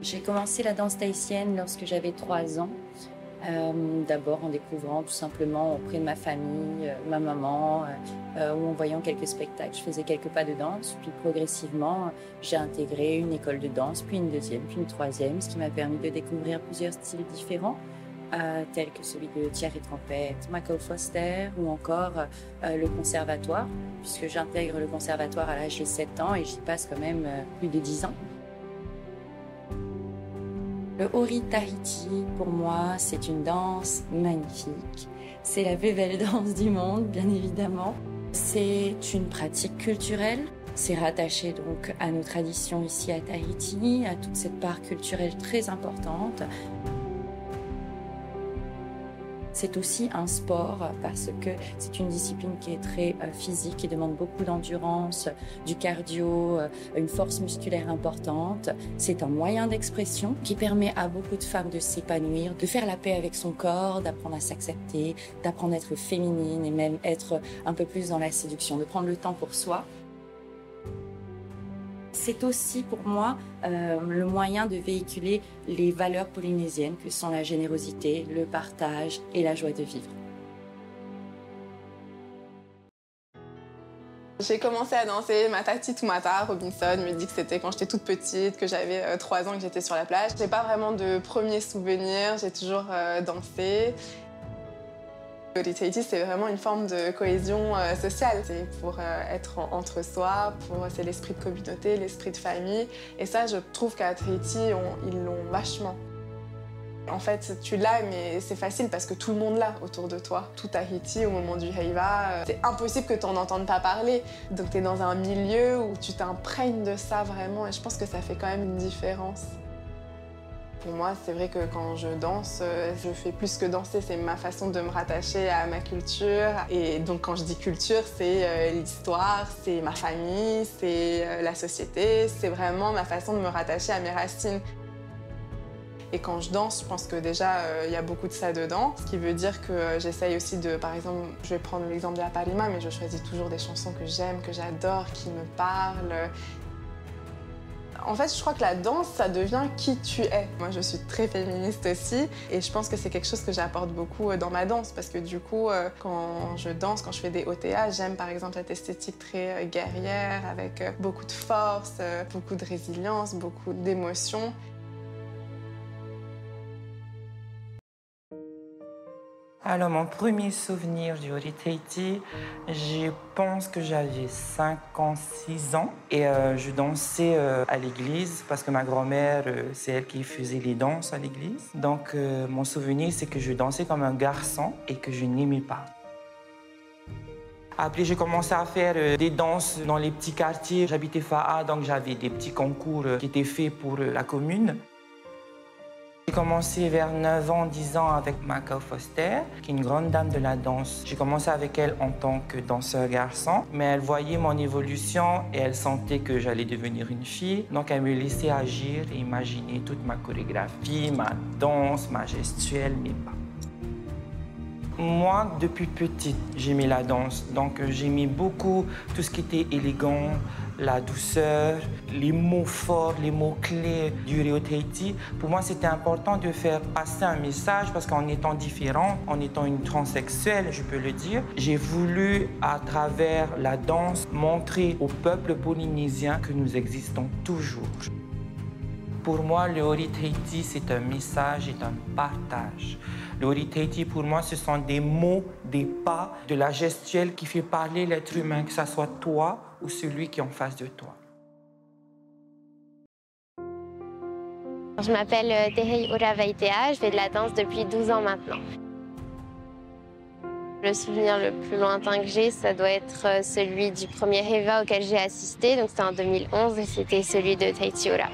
J'ai commencé la danse tahitienne lorsque j'avais 3 ans. D'abord en découvrant tout simplement auprès de ma famille, ma maman, ou en voyant quelques spectacles. Je faisais quelques pas de danse, puis progressivement, j'ai intégré une école de danse, puis une deuxième, puis une troisième, ce qui m'a permis de découvrir plusieurs styles différents, tels que celui de Thierry Trompette, Michael Foster, ou encore le conservatoire, puisque j'intègre le conservatoire à l'âge de 7 ans et j'y passe quand même plus de 10 ans. Le Ori Tahiti, pour moi, c'est une danse magnifique. C'est la plus belle danse du monde, bien évidemment. C'est une pratique culturelle. C'est rattaché donc à nos traditions ici à Tahiti, à toute cette part culturelle très importante. C'est aussi un sport parce que c'est une discipline qui est très physique, qui demande beaucoup d'endurance, du cardio, une force musculaire importante. C'est un moyen d'expression qui permet à beaucoup de femmes de s'épanouir, de faire la paix avec son corps, d'apprendre à s'accepter, d'apprendre à être féminine et même être un peu plus dans la séduction, de prendre le temps pour soi. C'est aussi pour moi le moyen de véhiculer les valeurs polynésiennes que sont la générosité, le partage et la joie de vivre. J'ai commencé à danser ma tati Tumata Robinson me dit que c'était quand j'étais toute petite, que j'avais 3 ans que j'étais sur la plage. J'ai pas vraiment de premiers souvenirs, j'ai toujours dansé. Le Tahiti, c'est vraiment une forme de cohésion sociale. C'est pour être entre soi, c'est l'esprit de communauté, l'esprit de famille. Et ça, je trouve qu'à Tahiti, ils l'ont vachement. En fait, tu l'as, mais c'est facile parce que tout le monde l'a autour de toi. Tout Tahiti, au moment du Heiva, c'est impossible que tu n'en entendes pas parler. Donc tu es dans un milieu où tu t'imprègnes de ça vraiment, et je pense que ça fait quand même une différence. Pour moi, c'est vrai que quand je danse, je fais plus que danser, c'est ma façon de me rattacher à ma culture. Et donc quand je dis culture, c'est l'histoire, c'est ma famille, c'est la société, c'est vraiment ma façon de me rattacher à mes racines. Et quand je danse, je pense que déjà, il y a beaucoup de ça dedans. Ce qui veut dire que j'essaye aussi de, par exemple, je vais prendre l'exemple de la Parima, mais je choisis toujours des chansons que j'aime, que j'adore, qui me parlent. En fait, je crois que la danse, ça devient qui tu es. Moi, je suis très féministe aussi, et je pense que c'est quelque chose que j'apporte beaucoup dans ma danse, parce que du coup, quand je danse, quand je fais des OTA, j'aime par exemple cette esthétique très guerrière, avec beaucoup de force, beaucoup de résilience, beaucoup d'émotion. Alors, mon premier souvenir du Ori Tahiti, je pense que j'avais 5 ans, 6 ans. Et je dansais à l'église parce que ma grand-mère, c'est elle qui faisait les danses à l'église. Donc, mon souvenir, c'est que je dansais comme un garçon et que je n'aimais pas. Après, j'ai commencé à faire des danses dans les petits quartiers. J'habitais Fa'a, donc j'avais des petits concours qui étaient faits pour la commune. J'ai commencé vers 9 ans, 10 ans avec Michael Foster, qui est une grande dame de la danse. J'ai commencé avec elle en tant que danseur garçon, mais elle voyait mon évolution et elle sentait que j'allais devenir une fille. Donc elle me laissait agir et imaginer toute ma chorégraphie, ma danse, ma gestuelle, mes pas. Moi, depuis petite, j'aimais la danse. Donc j'aimais beaucoup tout ce qui était élégant, la douceur, les mots forts, les mots clés du Ori Tahiti. Pour moi, c'était important de faire passer un message parce qu'en étant différente, en étant une transsexuelle, je peux le dire, j'ai voulu, à travers la danse, montrer au peuple polynésien que nous existons toujours. Pour moi, le Ori Tahiti, c'est un message et un partage. Le Ori Tahiti, pour moi, ce sont des mots, des pas, de la gestuelle qui fait parler l'être humain, que ce soit toi ou celui qui est en face de toi. Je m'appelle Tehei Uravaitea, je fais de la danse depuis 12 ans maintenant. Le souvenir le plus lointain que j'ai, ça doit être celui du premier Heiva auquel j'ai assisté, donc c'était en 2011 et c'était celui de Tahiti Ora.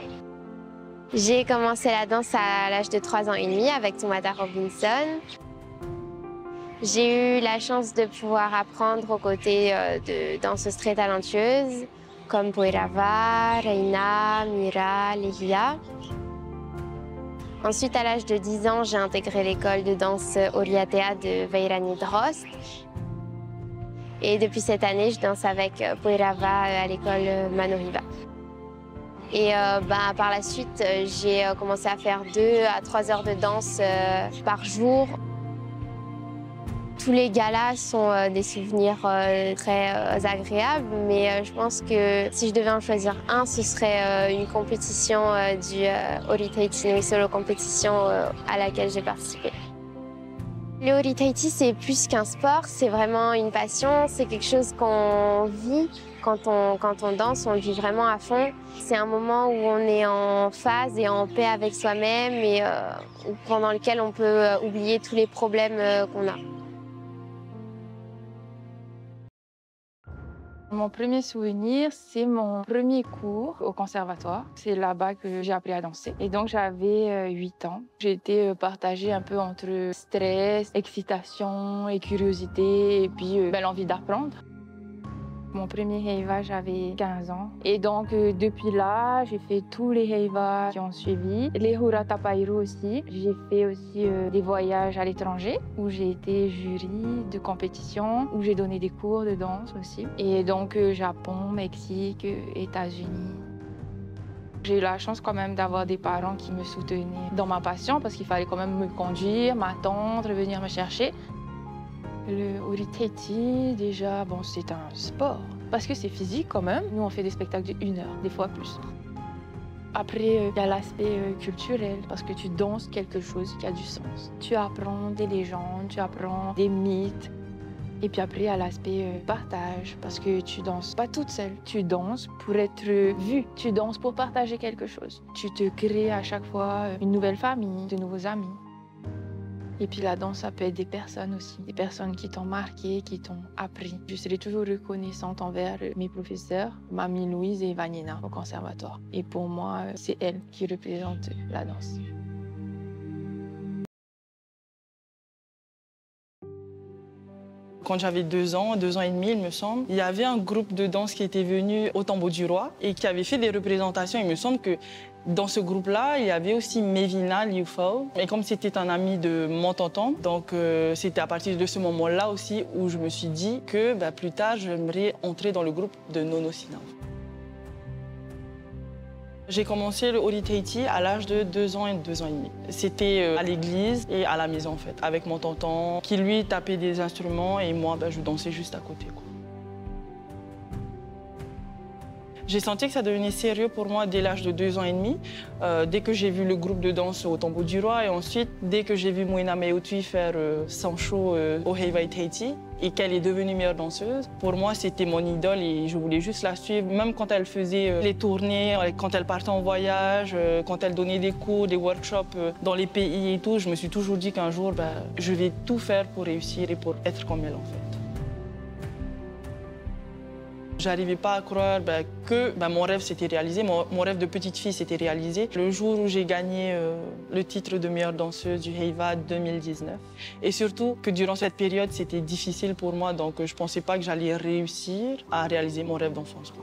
J'ai commencé la danse à l'âge de 3 ans et demi avec Tumata Robinson. J'ai eu la chance de pouvoir apprendre aux côtés de danseuses très talentueuses comme Poirava, Reina, Mira, Lehia. Ensuite, à l'âge de 10 ans, j'ai intégré l'école de danse Oriatea de Veirani Drost. Et depuis cette année, je danse avec Poirava à l'école Manohiva. Et par la suite, j'ai commencé à faire 2 à 3 heures de danse par jour. Tous les galas sont des souvenirs très agréables, mais je pense que si je devais en choisir un, ce serait une compétition du Ori Tahiti Nui Solo Competition à laquelle j'ai participé. Le Ori Tahiti, c'est plus qu'un sport, c'est vraiment une passion, c'est quelque chose qu'on vit. Quand on danse, on le vit vraiment à fond. C'est un moment où on est en phase et en paix avec soi-même et pendant lequel on peut oublier tous les problèmes qu'on a. Mon premier souvenir, c'est mon premier cours au conservatoire. C'est là-bas que j'ai appris à danser. Et donc, j'avais 8 ans. J'ai été partagée un peu entre stress, excitation et curiosité, et puis l'envie d'apprendre. Mon premier heiva, j'avais 15 ans. Et donc, depuis là, j'ai fait tous les heivas qui ont suivi. Les hura tapairu aussi. J'ai fait aussi des voyages à l'étranger où j'ai été jury de compétition, où j'ai donné des cours de danse aussi. Et donc, Japon, Mexique, États-Unis. J'ai eu la chance quand même d'avoir des parents qui me soutenaient dans ma passion parce qu'il fallait quand même me conduire, m'attendre, venir me chercher. Le Ori Tahiti, déjà, c'est un sport. Parce que c'est physique quand même. Nous, on fait des spectacles de 1 heure, des fois plus. Après, il y a l'aspect culturel, parce que tu danses quelque chose qui a du sens. Tu apprends des légendes, tu apprends des mythes. Et puis après, il y a l'aspect partage, parce que tu danses pas toute seule. Tu danses pour être vue. Tu danses pour partager quelque chose. Tu te crées à chaque fois une nouvelle famille, de nouveaux amis. Et puis la danse, ça peut être des personnes aussi, des personnes qui t'ont marqué, qui t'ont appris. Je serai toujours reconnaissante envers mes professeurs, Mamie Louise et Vanina au conservatoire. Et pour moi, c'est elles qui représentent la danse. Quand j'avais 2 ans et demi, il me semble, il y avait un groupe de danse qui était venu au Tambour du Roi et qui avait fait des représentations. Il me semble que dans ce groupe-là, il y avait aussi Mevina Liufao. Et comme c'était un ami de mon tonton, donc c'était à partir de ce moment-là aussi où je me suis dit que plus tard, j'aimerais entrer dans le groupe de Nono Sina. J'ai commencé le Ori Tahiti à l'âge de 2 ans et 2 ans et demi. C'était à l'église et à la maison en fait, avec mon tonton qui lui tapait des instruments et moi je dansais juste à côté, quoi. J'ai senti que ça devenait sérieux pour moi dès l'âge de 2 ans et demi, dès que j'ai vu le groupe de danse au Tambour du Roi et ensuite dès que j'ai vu Moena Meotui faire Sancho au Heiva Tahiti et qu'elle est devenue meilleure danseuse. Pour moi, c'était mon idole et je voulais juste la suivre, même quand elle faisait les tournées, quand elle partait en voyage, quand elle donnait des cours, des workshops dans les pays et tout. Je me suis toujours dit qu'un jour, je vais tout faire pour réussir et pour être comme elle en fait. J'arrivais pas à croire que mon rêve s'était réalisé, mon rêve de petite fille s'était réalisé. Le jour où j'ai gagné le titre de meilleure danseuse du Heiva 2019. Et surtout que durant cette période, c'était difficile pour moi, donc je pensais pas que j'allais réussir à réaliser mon rêve d'enfance.